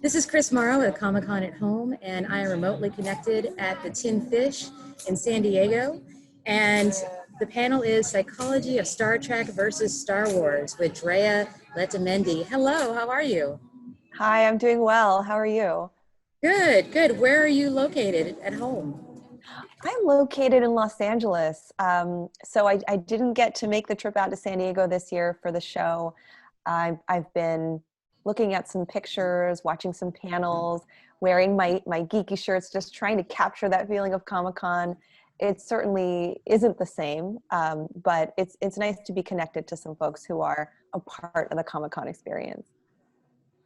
This is Chris Morrow at Comic-Con at Home, and I am remotely connected at the Tin Fish in San Diego. And the panel is Psychology of Star Trek versus Star Wars with Drea Letamendi. Hello, how are you? Hi, I'm doing well. How are you? Good, good. Where are you located at home? I'm located in Los Angeles. So I didn't get to make the trip out to San Diego this year for the show. I've been looking at some pictures, watching some panels, wearing my geeky shirts, just trying to capture that feeling of Comic-Con. It certainly isn't the same, but it's nice to be connected to some folks who are a part of the Comic-Con experience.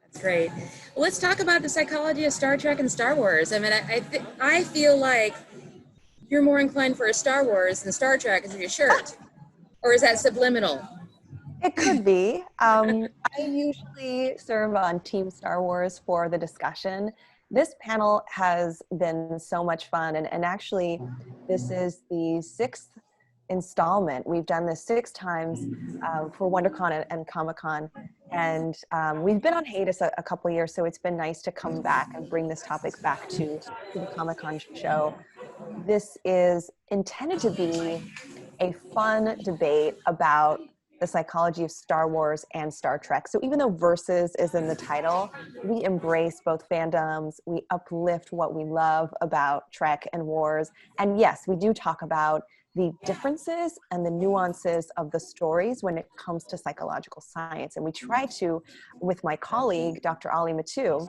That's great. Well, let's talk about the psychology of Star Trek and Star Wars. I mean, I feel like you're more inclined for a Star Wars than Star Trek is your shirt. Or is that subliminal? It could be. I usually serve on Team Star Wars for the discussion. This panel has been so much fun, and actually, this is the 6th installment. We've done this 6 times for WonderCon and Comic-Con, and we've been on hiatus a couple of years, so it's been nice to come back and bring this topic back to the Comic-Con show. This is intended to be a fun debate about the psychology of Star Wars and Star Trek. So even though versus is in the title, we embrace both fandoms, we uplift what we love about Trek and Wars. And yes, we do talk about the differences and the nuances of the stories when it comes to psychological science. And we try to, with my colleague, Dr. Ali Mattu,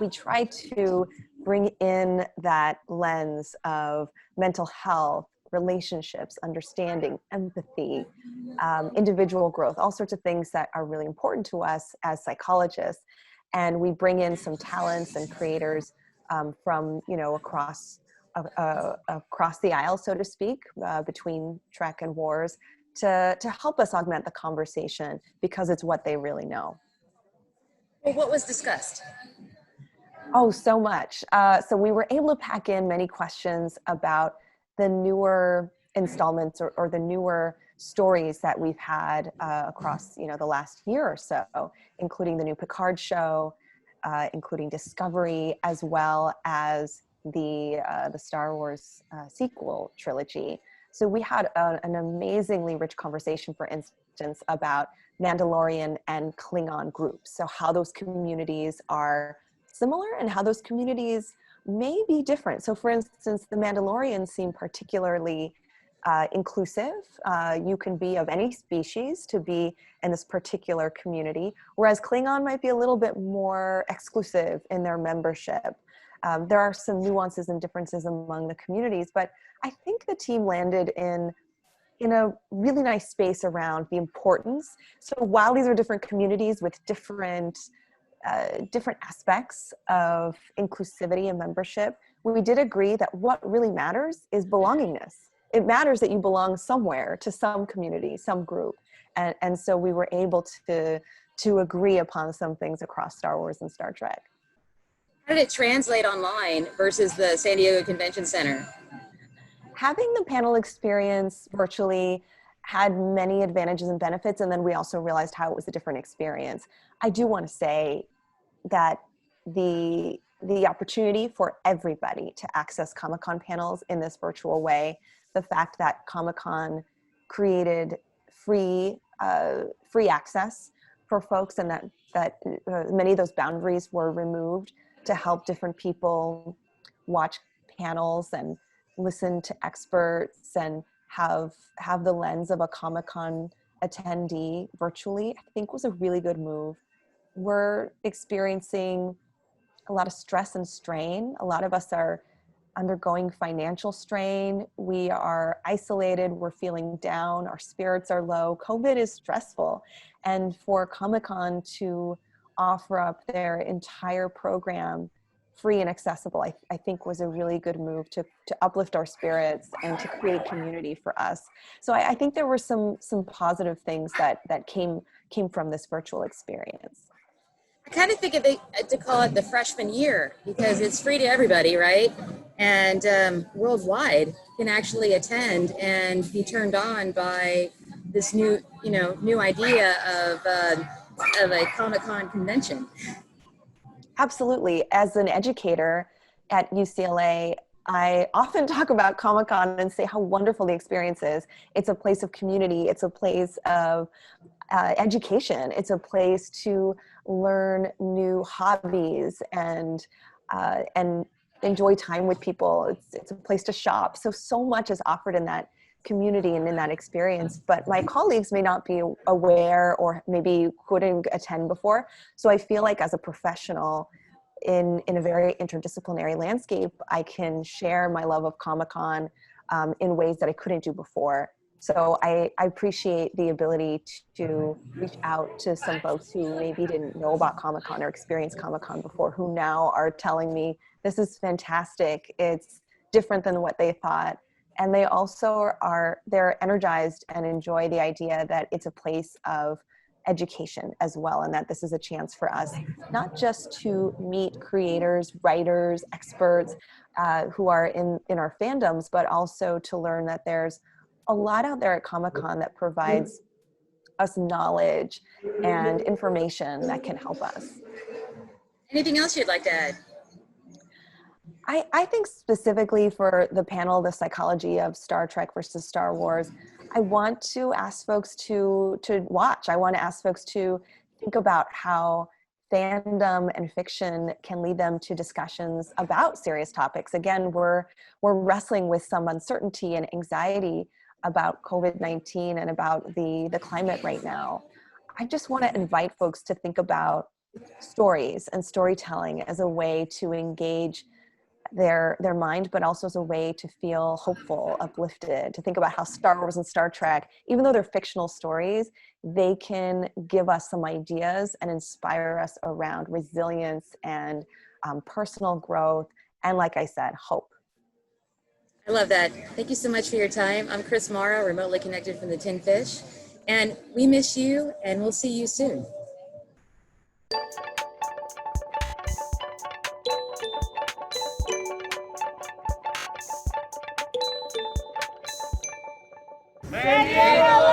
we try to bring in that lens of mental health, relationships, understanding, empathy, individual growth, all sorts of things that are really important to us as psychologists. And we bring in some talents and creators from, across the aisle, so to speak, between Trek and Wars to help us augment the conversation because it's what they really know. Well, what was discussed? Oh, so much. So we were able to pack in many questions about the newer installments or the newer stories that we've had across the last year or so, including the new Picard show, including Discovery, as well as the Star Wars sequel trilogy. So we had an amazingly rich conversation, for instance, about Mandalorian and Klingon groups. So how those communities are similar and how those communities may be different. So for instance, the Mandalorians seem particularly inclusive. You can be of any species to be in this particular community, whereas Klingon might be a little bit more exclusive in their membership. There are some nuances and differences among the communities, but I think the team landed in a really nice space around the importance. So while these are different communities with different aspects of inclusivity and membership, we did agree that what really matters is belongingness. It matters that you belong somewhere, to some community, some group. And so we were able to agree upon some things across Star Wars and Star Trek. How did it translate online versus the San Diego Convention Center? Having the panel experience virtually had many advantages and benefits, and then we also realized how it was a different experience. I do want to say that the opportunity for everybody to access Comic-Con panels in this virtual way, the fact that Comic-Con created free access for folks, and that many of those boundaries were removed to help different people watch panels and listen to experts and have the lens of a Comic-Con attendee virtually, I think was a really good move. We're experiencing a lot of stress and strain. A lot of us are undergoing financial strain. We are isolated, we're feeling down, our spirits are low. COVID is stressful. And for Comic-Con to offer up their entire program free and accessible, I think was a really good move to uplift our spirits and to create community for us. So I think there were some positive things that came from this virtual experience. I kind of think of it to call it the freshman year because it's free to everybody, right? And worldwide can actually attend and be turned on by this new idea of a Comic-Con convention. Absolutely. As an educator at UCLA, I often talk about Comic-Con and say how wonderful the experience is. It's a place of community. It's a place of education. It's a place to learn new hobbies and enjoy time with people. It's a place to shop. So much is offered in that community and in that experience, but my colleagues may not be aware or maybe couldn't attend before. So I feel like as a professional in a very interdisciplinary landscape, I can share my love of Comic-Con in ways that I couldn't do before. So I appreciate the ability to reach out to some folks who maybe didn't know about Comic-Con or experienced Comic-Con before, who now are telling me, this is fantastic. It's different than what they thought. And they also they're energized and enjoy the idea that it's a place of education as well, and that this is a chance for us not just to meet creators, writers, experts who are in our fandoms, but also to learn that there's a lot out there at Comic-Con that provides us knowledge and information that can help us. Anything else you'd like to add? I think specifically for the panel, the psychology of Star Trek versus Star Wars, I want to ask folks to watch. I want to ask folks to think about how fandom and fiction can lead them to discussions about serious topics. Again, we're wrestling with some uncertainty and anxiety about COVID-19 and about the climate right now. I just want to invite folks to think about stories and storytelling as a way to engage their mind, but also as a way to feel hopeful, uplifted, to think about how Star Wars and Star Trek, even though they're fictional stories, they can give us some ideas and inspire us around resilience and personal growth. And like I said, hope. I love that. Thank you so much for your time. I'm Chris Morrow, remotely connected from the Tin Fish. And we miss you, and we'll see you soon. San Diego!